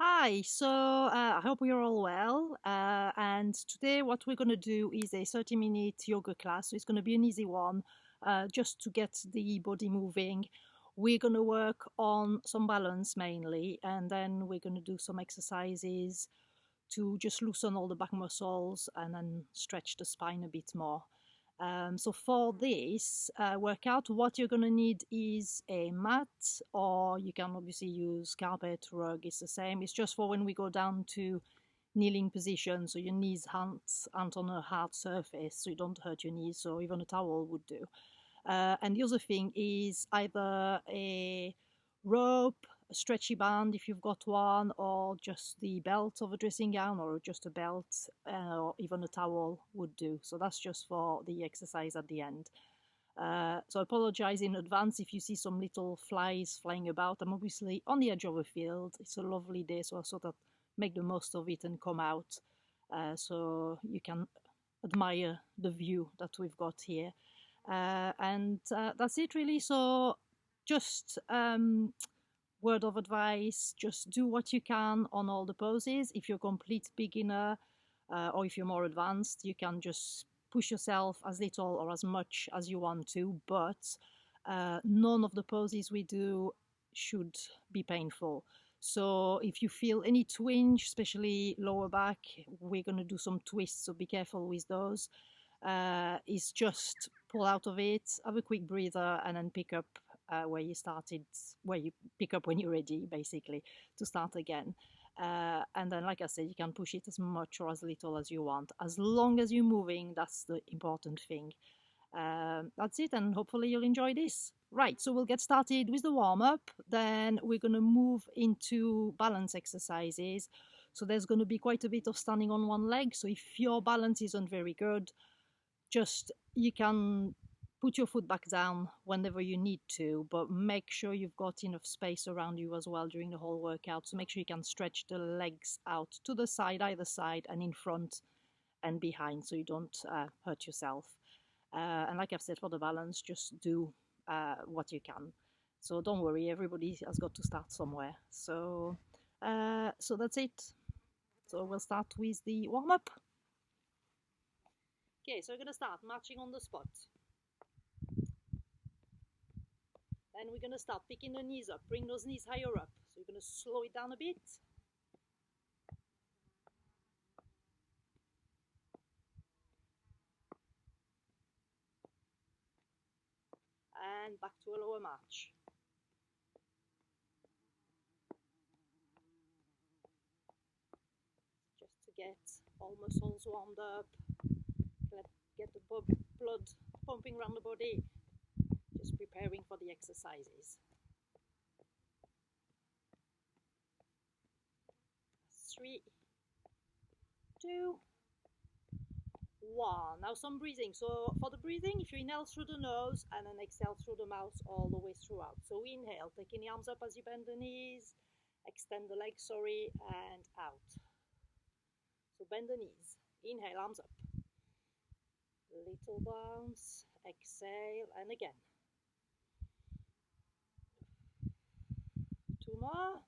Hi, I hope you're all well. And today, what we're going to do is a 30-minute yoga class. So it's going to be an easy one just to get the body moving. We're going to work on some balance mainly, and then we're going to do some exercises to just loosen all the back muscles and then stretch the spine a bit more. So for this workout, what you're going to need is a mat, or you can obviously use carpet, rug, it's the same. It's just for when we go down to kneeling position, so your knees aren't on a hard surface, so you don't hurt your knees, so even a towel would do. And the other thing is either a rope, a stretchy band if you've got one, or just the belt of a dressing gown, or just a belt, or even a towel would do. So that's just for the exercise at the end. So I apologize in advance if you see some little flies flying about. I'm obviously on the edge of a field. It's a lovely day, so I sort of make the most of it and come out so you can admire the view that we've got here. And that's it really. So just word of advice, just do what you can on all the poses. If you're a complete beginner or if you're more advanced, you can just push yourself as little or as much as you want to, but none of the poses we do should be painful. So if you feel any twinge, especially lower back, we're going to do some twists, so be careful with those. Is just pull out of it, have a quick breather, and then pick up where you started, where you pick up when you're ready, basically, to start again. And then, like I said, you can push it as much or as little as you want. As long as you're moving, that's the important thing. That's it, and hopefully you'll enjoy this. Right, so we'll get started with the warm up. Then we're going to move into balance exercises. So there's going to be quite a bit of standing on one leg. So if your balance isn't very good, just you can put your foot back down whenever you need to, but make sure you've got enough space around you as well during the whole workout. So make sure you can stretch the legs out to the side, either side, and in front and behind, so you don't hurt yourself. And like I've said, for the balance, just do what you can. So don't worry, everybody has got to start somewhere. So that's it. So we'll start with the warm up. Okay, so we're gonna start marching on the spot. Then we're gonna start picking the knees up, bring those knees higher up. So you're gonna slow it down a bit. And back to a lower march. Just to get all muscles warmed up, get the blood pumping around the body, just preparing for the exercises. 3, 2, 1. Now some breathing. So for the breathing, if you inhale through the nose and then exhale through the mouth all the way throughout. So we inhale, taking the arms up as you bend the knees, extend the legs, and out. So bend the knees, inhale, arms up. Little bounce, exhale, and again. 2 more.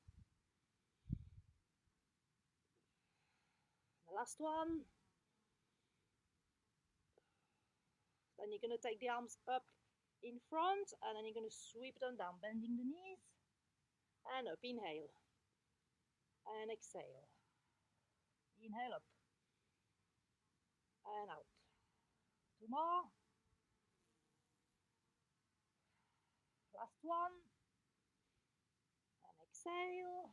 The last one. Then you're going to take the arms up in front, and then you're going to sweep them down, bending the knees, and up. Inhale, and exhale. Inhale up, and out. 2 more. Last one. And exhale.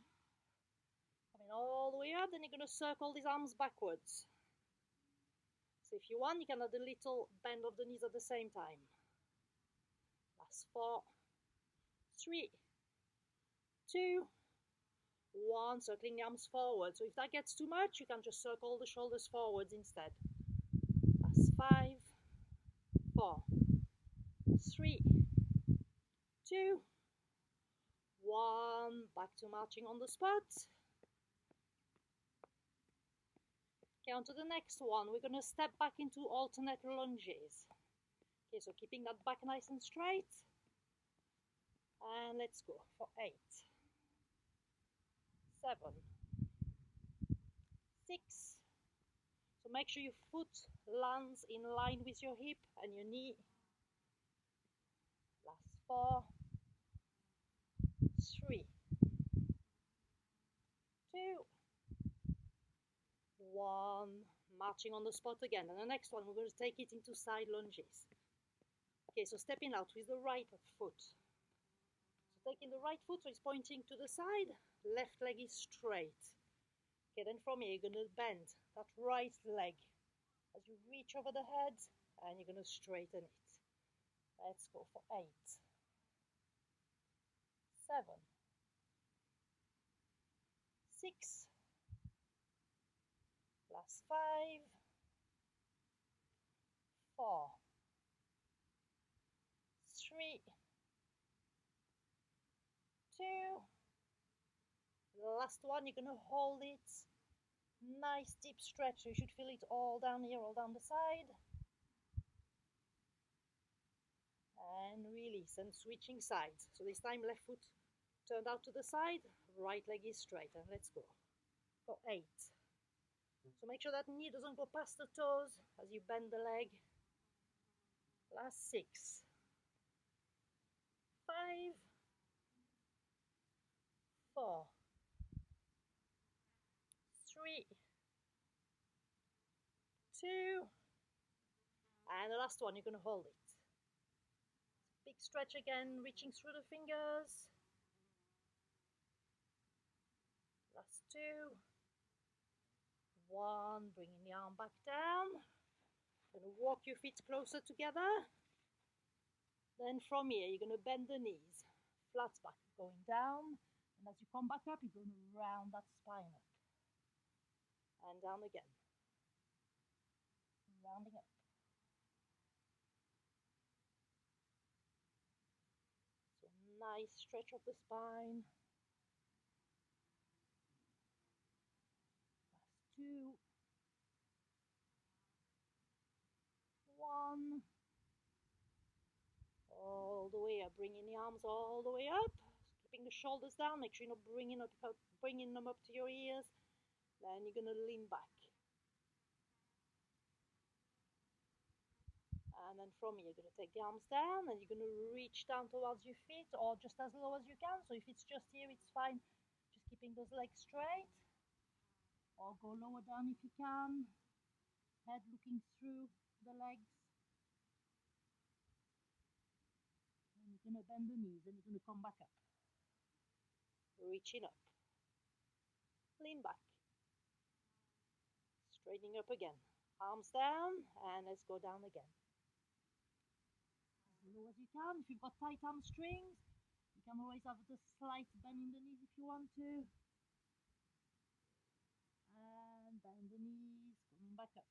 Coming all the way up, then you're going to circle these arms backwards. So if you want, you can add a little bend of the knees at the same time. Last 4, 3, 2, 1. Circling the arms forward. So if that gets too much, you can just circle the shoulders forwards instead. Last 5, 4, 3, 2, 1. Back to marching on the spot. Okay, on to the next one. We're going to step back into alternate lunges. Okay, so keeping that back nice and straight. And let's go for 8, 7, 6. So make sure your foot lands in line with your hip and your knee. Last 4, 3, 2, 1. Marching on the spot again. And the next one, we're going to take it into side lunges. Okay, so stepping out with the right foot. So taking the right foot, so it's pointing to the side. Left leg is straight. Okay, then from here, you're going to bend that right leg as you reach over the head, and you're going to straighten it. Let's go for 8, 7, 6, last 5, 4, 3, 2, the last one, you're going to hold it. Nice deep stretch, so you should feel it all down here, all down the side. And release, and switching sides. So this time left foot turned out to the side, right leg is straight, and let's go. For 8. So make sure that knee doesn't go past the toes as you bend the leg. Last 6, 5, 4, 3, 2, and the last one, you're going to hold it. Big stretch again, reaching through the fingers. Last 2, 1, bringing the arm back down. Going to walk your feet closer together. Then from here, you're going to bend the knees, flat back, going down. And as you come back up, you're going to round that spine up. And down again. Rounding up. So nice stretch of the spine. Last 2, 1. All the way up, bringing the arms all the way up. Keeping the shoulders down. Make sure you're not bringing them up to your ears. Then you're going to lean back. And then from here, you're going to take the arms down and you're going to reach down towards your feet or just as low as you can. So if it's just here, it's fine. Just keeping those legs straight. Or go lower down if you can. Head looking through the legs. And you're going to bend the knees and you're going to come back up. Reaching up. Lean back. Straightening up again. Arms down and let's go down again. As low as you can. If you've got tight hamstrings, you can always have the slight bend in the knees if you want to. And bend the knees, coming back up.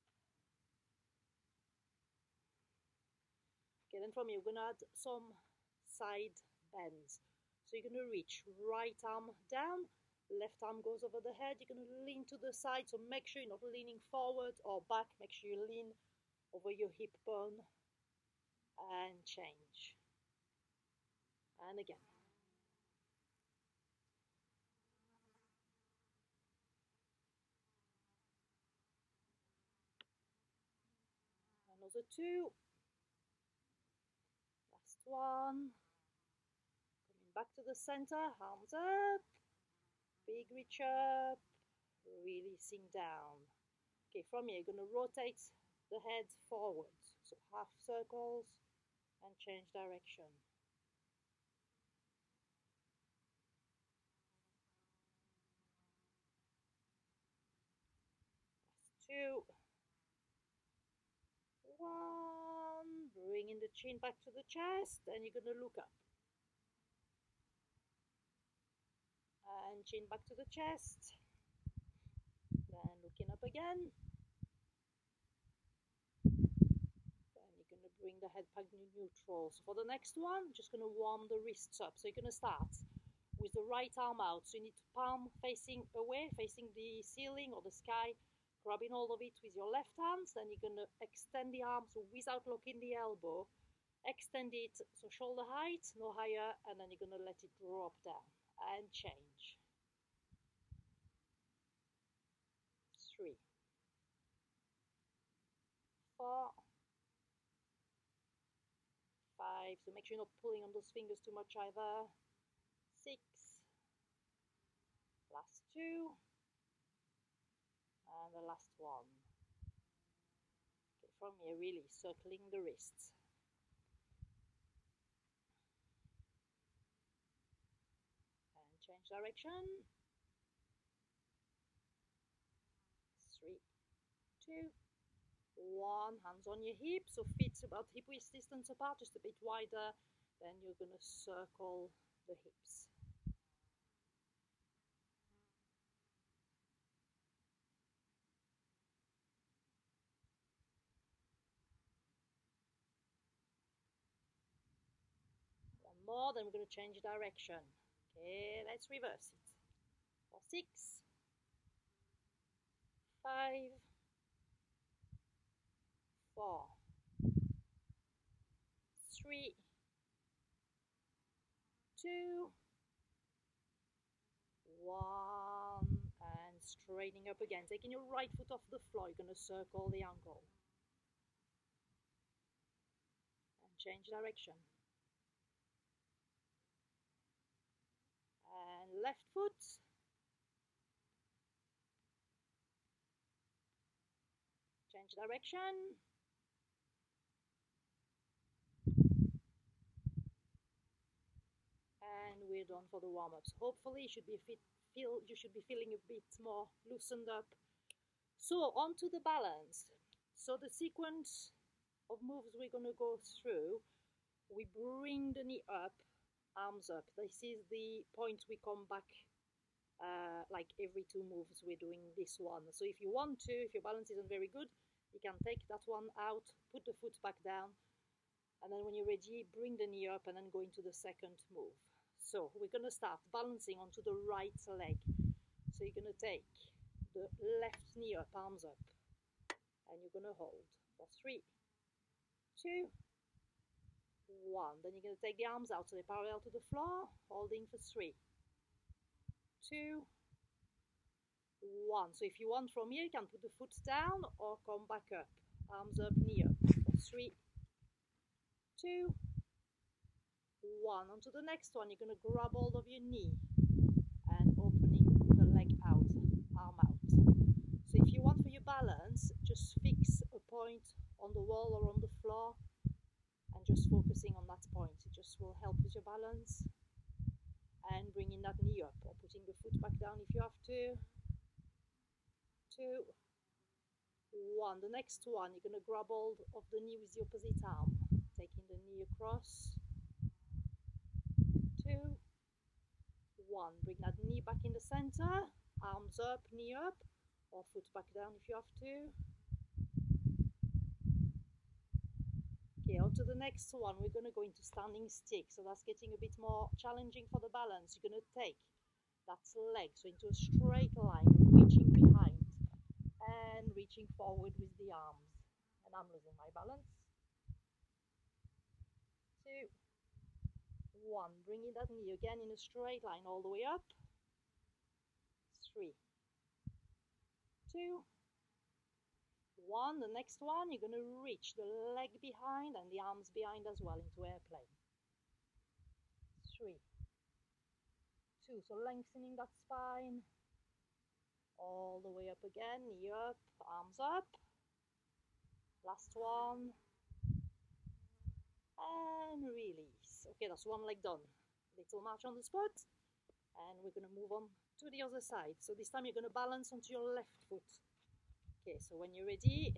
Okay, then from here, we're going to add some side bends. So you're going to reach right arm down, left arm goes over the head. You're going to lean to the side, so make sure you're not leaning forward or back. Make sure you lean over your hip bone and change. And again. Another 2. Last 1. Coming back to the center, arms up. Big reach up. Releasing down. Okay, from here, you're going to rotate the head forwards. So half circles and change direction. Last 2. 1. Bringing the chin back to the chest, and you're going to look up. And chin back to the chest. Then looking up again. Then you're going to bring the head back neutral. So for the next one, just going to warm the wrists up. So you're going to start with the right arm out. So you need to palm facing away, facing the ceiling or the sky. Grabbing all of it with your left hand, then you're going to extend the arm, so without locking the elbow. Extend it, so shoulder height, no higher, and then you're going to let it drop down. And change. 3, 4, 5. So make sure you're not pulling on those fingers too much either. 6, last 2, and the last one. Okay, from here, really circling the wrists. And change direction. 3, 2, 1. Hands on your hips, so feet about hip width distance apart, just a bit wider. Then you're going to circle the hips. One more, then we're going to change direction. Okay, let's reverse it. For 6, 5, 4, 3, 2, 1, and straightening up again. Taking your right foot off the floor, you're going to circle the ankle. And change direction. And left foot. Change direction. And we're done for the warm-ups. Hopefully you should be feeling a bit more loosened up. So on to the balance. So the sequence of moves we're going to go through, we bring the knee up, arms up. This is the point we come back like every 2 moves we're doing this one. So if you want to, if your balance isn't very good, you can take that one out, put the foot back down, and then when you're ready, bring the knee up and then go into the second move. So we're going to start balancing onto the right leg. So you're going to take the left knee up, arms up, and you're going to hold for 3, 2, 1. Then you're going to take the arms out so they're parallel to the floor, holding for 3, 2, 1. So if you want from here, you can put the foot down or come back up. Arms up, knee up for 3, 2, 1. On to the next one, you're going to grab hold of your knee and opening the leg out, arm out. So if you want for your balance, just fix a point on the wall or on the floor and just focusing on that point. It just will help with your balance. And bringing that knee up or putting the foot back down if you have to. 2, 1. The next one, you're going to grab hold of the knee with the opposite arm, taking the knee across. 2, 1. Bring that knee back in the center, arms up, knee up, or foot back down if you have to. Okay, on to the next one. We're going to go into standing stick, so that's getting a bit more challenging for the balance. You're going to take that leg, so into a straight line, reaching behind and reaching forward with the arms. And I'm losing my balance. 2, 1. Bringing that knee again in a straight line all the way up. 3, 2, 1. The next one, you're going to reach the leg behind and the arms behind as well into airplane. 3, 2. So lengthening that spine. All the way up again, knee up, arms up. Last one. And release. Okay, that's one leg done. Little march on the spot. And we're going to move on to the other side. So this time you're going to balance onto your left foot. Okay, so when you're ready,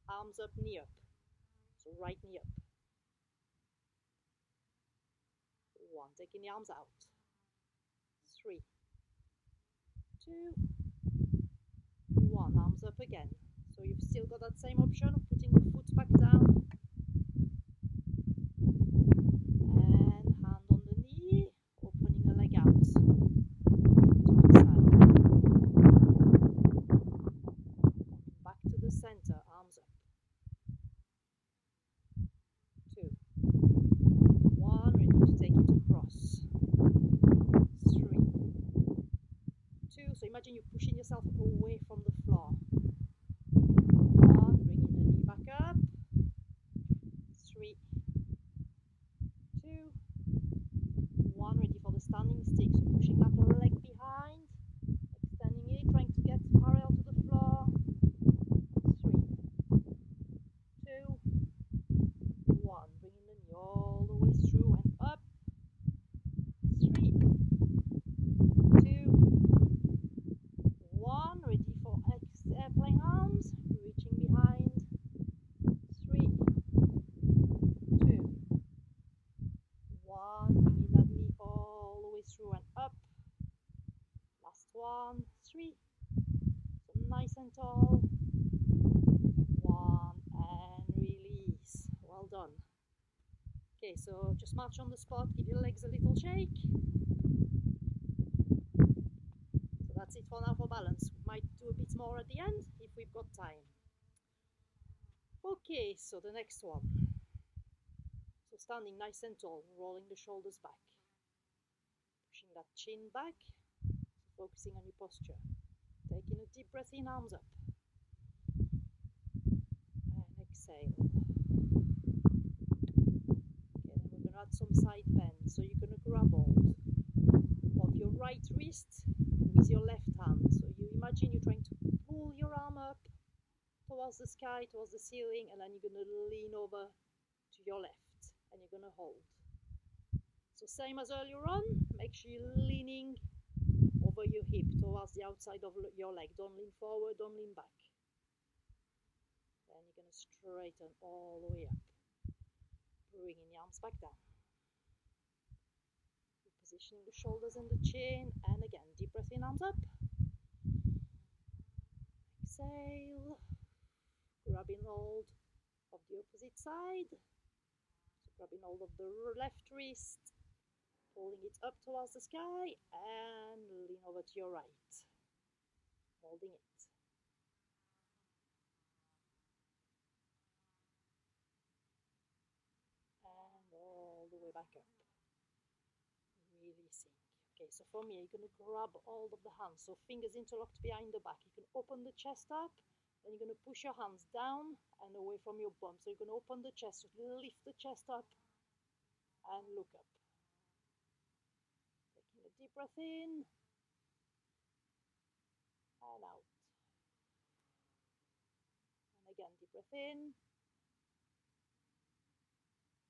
arms up, knee up. So right knee up. 1, taking the arms out. 3, 2, 1, arms up again. So you've still got that same option of putting the foot back down. And hand on the knee, opening the leg out to the side. Coming back to the center, arms up. 2, 1, ready to take it across. 3, 2, 2. So imagine you're pushing yourself away from the floor. 1, bringing the knee back up. 3, 2, 1, ready for the standing stick. So pushing that leg behind, extending it, trying to get parallel to the floor. 3, 2, 1, bringing the knee all the way through and up. 3, 2, 1, ready for airplane arms, reaching behind. 3, 2, 1, bringing that knee all the way through and up. Last one. 3, so nice and tall. 1, and release. Well done. Okay, so just march on the spot, give your legs a little shake. So that's it for now for balance. We might do a bit more at the end if we've got time. Okay, so the next one. So standing nice and tall, rolling the shoulders back. Pushing that chin back, focusing on your posture. Taking a deep breath in, arms up. And exhale. Okay, then we're going to add some side bend. So you're going to grab hold of your right wrist with your left hand. So you imagine you're trying to pull your arm up towards the sky, towards the ceiling, and then you're going to lean over to your left and you're going to hold. So same as earlier on, make sure you're leaning over your hip towards the outside of your leg. Don't lean forward, don't lean back. Then you're going to straighten all the way up, bringing the arms back down. Positioning the shoulders and the chin, and again, deep breath in, arms up. Exhale, grabbing hold of the opposite side. So grabbing hold of the left wrist, pulling it up towards the sky, and lean over to your right, holding it. And all the way back up, releasing. Okay, so from here, you're going to grab hold of the hands, so fingers interlocked behind the back. You can open the chest up, then you're going to push your hands down and away from your bum. So you're going to open the chest, so lift the chest up and look up. Taking a deep breath in and out. And again, deep breath in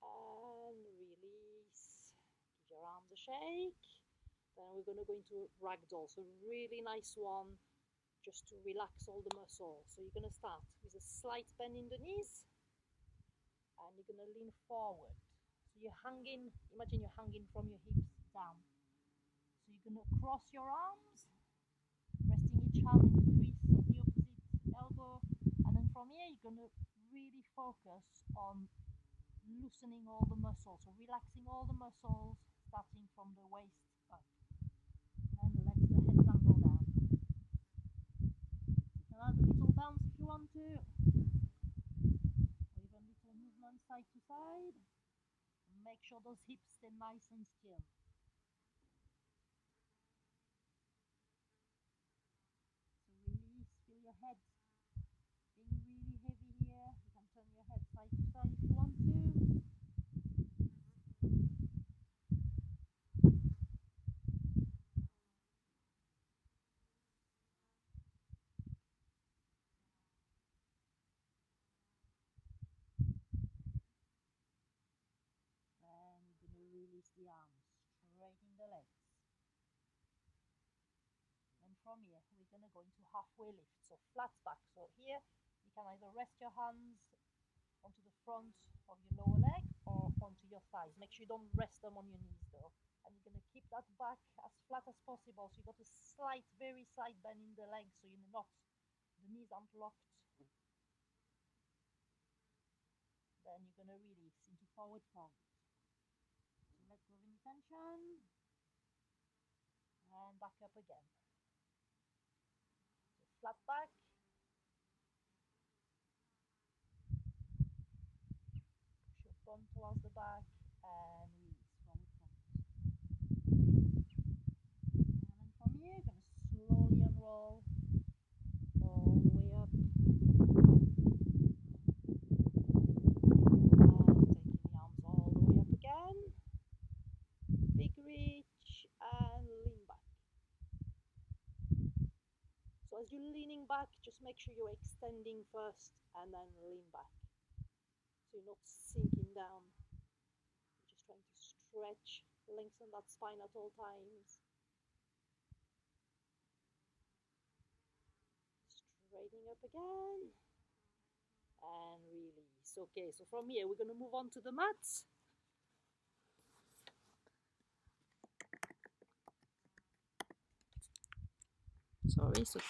and release. Give your arms a shake. Then we're going to go into ragdoll, so really nice one, just to relax all the muscles. So you're going to start with a slight bend in the knees, and you're going to lean forward. So you're hanging, imagine you're hanging from your hips down. So you're going to cross your arms, resting each hand in the crease of the opposite elbow, and then from here you're going to really focus on loosening all the muscles, so relaxing all the muscles, starting from the waist up. And let the head dangle down. Add a little bounce if you want to, or even little movement side to side. Make sure those hips stay nice and still. So release, feel your head being really heavy here. You can turn your head side to side if you want to. And you're going to release the arms, straighten the legs. And from here, we're going to go into halfway lift, so flat back. So here, you can either rest your hands onto the front of your lower leg or onto your thighs. Make sure you don't rest them on your knees though. And you're going to keep that back as flat as possible. So you've got a slight, very slight bend in the legs, so you're not, the knees aren't locked. Then you're going to release into forward fold. So let go of any tension. And back up again. So flat back. Push your bum towards the back and release, forward fold. And then from here, you're going to slowly as you're leaning back, just make sure you're extending first and then lean back. So you're not sinking down. You're just trying to stretch, lengthen that spine at all times. Straightening up again. And release. Okay, so from here, we're going to move on to the mats. Sorry, so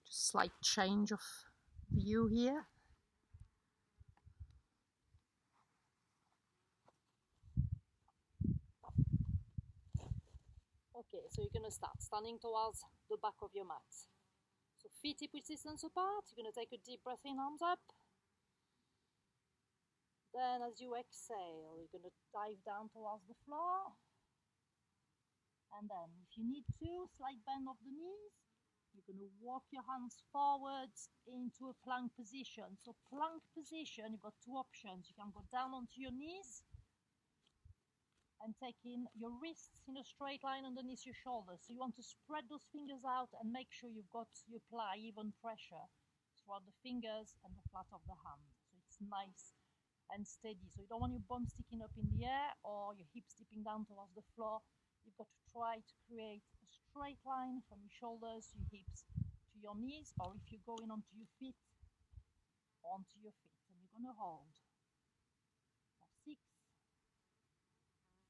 just slight change of view here. Okay, so you're going to start standing towards the back of your mat. So feet hip width distance apart. You're going to take a deep breath in, arms up. Then as you exhale, you're going to dive down towards the floor. And then if you need to, slight bend of the knees. You're going to walk your hands forwards into a plank position. So plank position, you've got two options. You can go down onto your knees and taking your wrists in a straight line underneath your shoulders. So you want to spread those fingers out and make sure you apply even pressure throughout the fingers and the flat of the hand. So it's nice and steady. So you don't want your bum sticking up in the air or your hips dipping down towards the floor. You've got to try to create a straight line from your shoulders, your hips to your knees, or if you're going onto your feet, onto your feet. And you're going to hold for 6,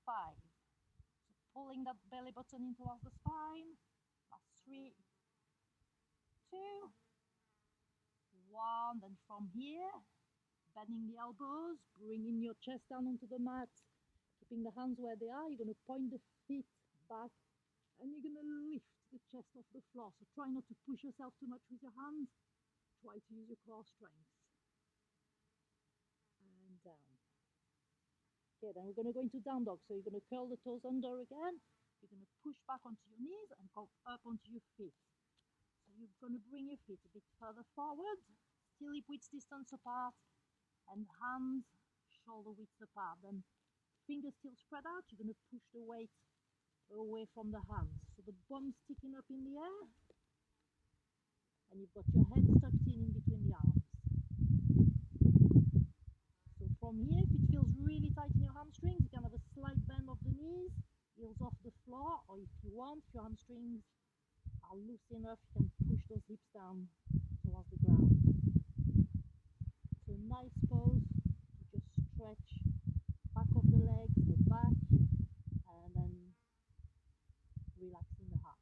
5. So pulling that belly button in towards the spine. Last 3, 2, 1. Then from here, bending the elbows, bringing your chest down onto the mat, keeping the hands where they are. You're going to point the feet back and you're going to lift the chest off the floor. So try not to push yourself too much with your hands. Try to use your core strength. And down. Okay, then we're going to go into down dog. So you're going to curl the toes under again. You're going to push back onto your knees and go up onto your feet. So you're going to bring your feet a bit further forward, still hip width distance apart, and hands shoulder width apart. Then fingers still spread out. You're going to push the weight away from the hands. So the bum sticking up in the air, and you've got your head tucked in between the arms. So from here, if it feels really tight in your hamstrings, you can have a slight bend of the knees, heels off the floor, or if you want, if your hamstrings are loose enough, you can push those hips down towards the ground. So nice pose to just stretch back of the legs, the back, and then relaxing the heart.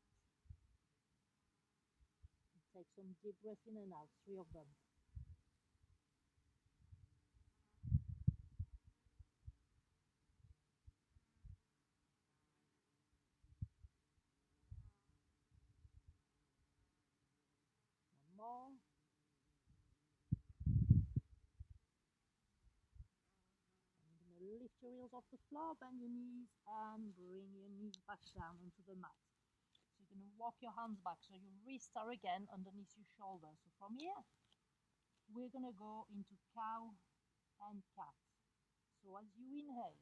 Take some deep breaths in and out, 3 of them. One more. And you're going to lift your heels off the floor, bend your knees, and bring your knees back down onto the mat. So you're going to walk your hands back, so your wrists are again underneath your shoulders. So from here, we're going to go into cow and cat. So as you inhale,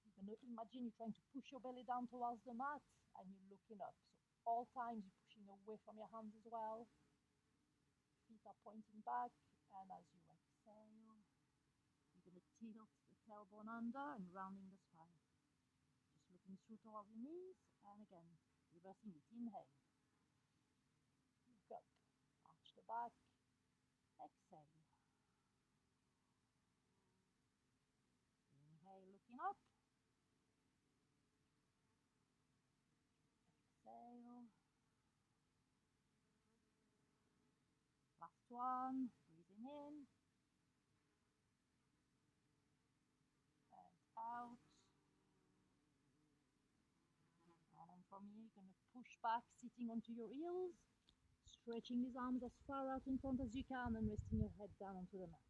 you're going to imagine you're trying to push your belly down towards the mat and you're looking up. So all times you're pushing away from your hands as well. Feet are pointing back, and as you exhale, you're going to tilt the tailbone under and rounding the spine. Just looking through towards the knees, and again, reversing it. Inhale. Look up. Arch the back. Exhale. Inhale, looking up. Exhale. Last one. Breathing in. And out. And then from here, you're going to push back, sitting onto your heels. Stretching these arms as far out in front as you can and resting your head down onto the mat.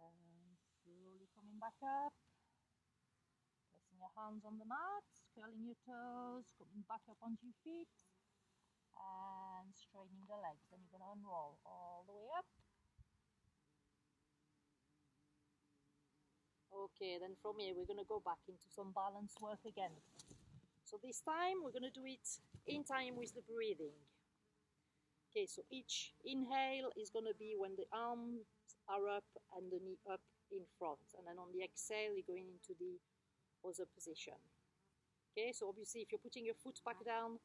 And slowly Coming back up, placing your hands on the mat, curling your toes, coming back up onto your feet, and straightening the legs. Then you're going to unroll all the way up. Okay, then from here we're going to go back into some balance work again. So this time we're going to do it in time with the breathing. Okay, so each inhale is going to be when the arms are up and the knee up in front. And then on the exhale, you're going into the other position. Okay, so obviously if you're putting your foot back down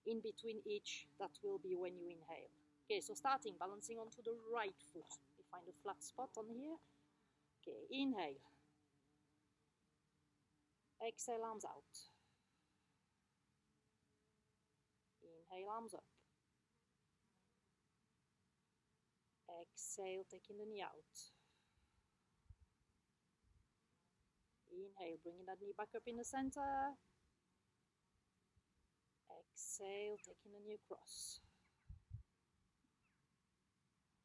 in between each, that will be when you inhale. Okay, so starting, balancing onto the right foot. You find a flat spot on here. Okay, inhale. Exhale, arms out. Inhale, arms up. Exhale, taking the knee out. Inhale, bringing that knee back up in the center. Exhale, taking the knee across.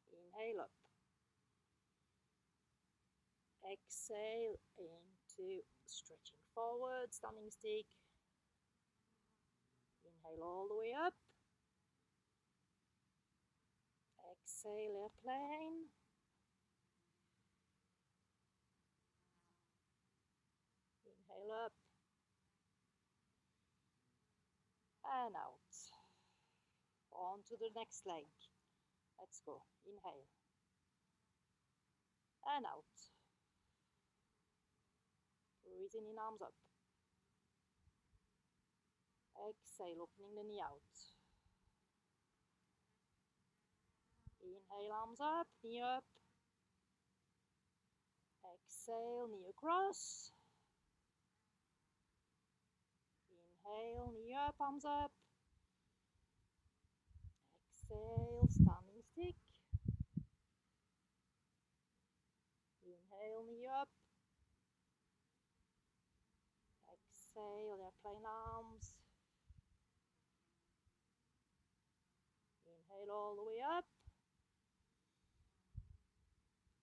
Inhale up. Exhale into stretching forward, standing stick. Inhale all the way up. Exhale, airplane. Inhale up. And out. On to the next leg. Let's go. Inhale. And out. Breathing in, arms up. Exhale, opening the knee out. Inhale, arms up, knee up. Exhale, knee across. Inhale, knee up, arms up. Exhale, standing stick. Inhale, knee up. Exhale, airplane arms. Inhale all the way up.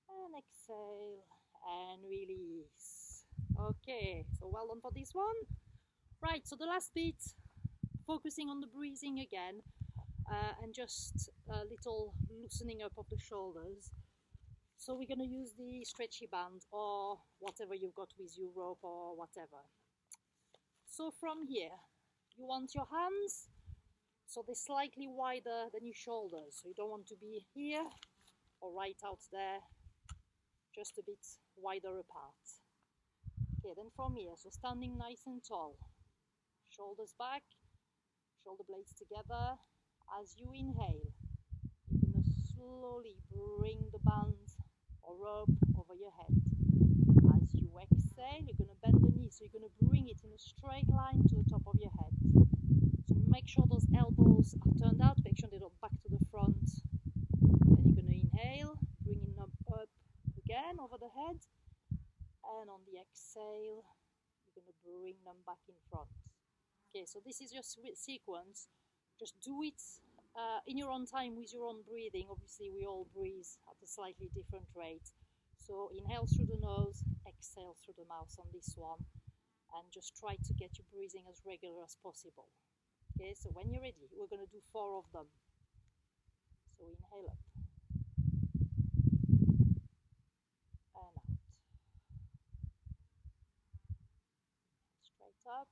And exhale and release. Okay, so well done for this one. Right, so the last bit, focusing on the breathing again, and just a little loosening up of the shoulders. So we're going to use the stretchy band or whatever you've got with you, rope or whatever. So from here, you want your hands, so they're slightly wider than your shoulders. So you don't want to be here or right out there, just a bit wider apart. Okay, then from here, so standing nice and tall. Shoulders back, shoulder blades together. As you inhale, you're going to slowly bring the band or rope over your head. As you exhale, you're going to bend the knee, so you're going to bring it in a straight line to the top of your head. So make sure those elbows are turned out, make sure they don't back to the front. Then you're going to inhale, bringing them up again over the head. And on the exhale, you're going to bring them back in front. Okay, so this is your sequence. Just do it in your own time with your own breathing. Obviously, we all breathe at a slightly different rate. So inhale through the nose, exhale through the mouth on this one. And just try to get your breathing as regular as possible. Okay, so when you're ready, we're going to do 4 of them. So inhale up. And out. Straight up.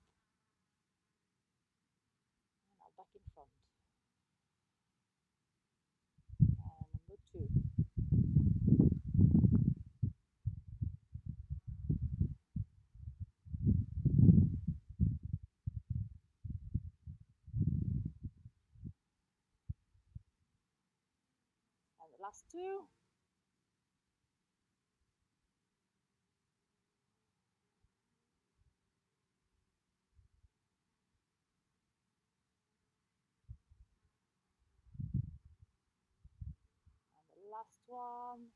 And now back in front. And number 2. And the last 2. Last one.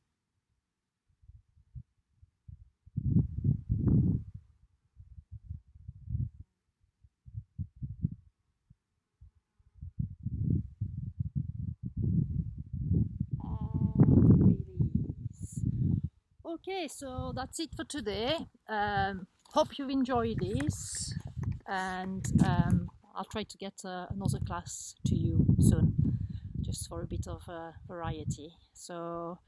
And release. Okay, so that's it for today. Hope you've enjoyed this, and I'll try to get another class to you soon, just for a bit of variety. So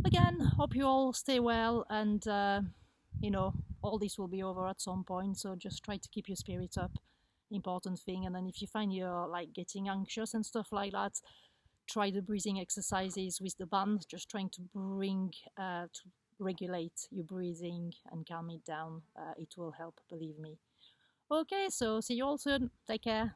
again, hope you all stay well, and you know, all this will be over at some point. So just try to keep your spirits up, important thing. And then if you find you're like getting anxious and stuff like that, try the breathing exercises with the band, just trying to bring to regulate your breathing and calm it down. It will help, believe me. Okay, so see you all soon. Take care.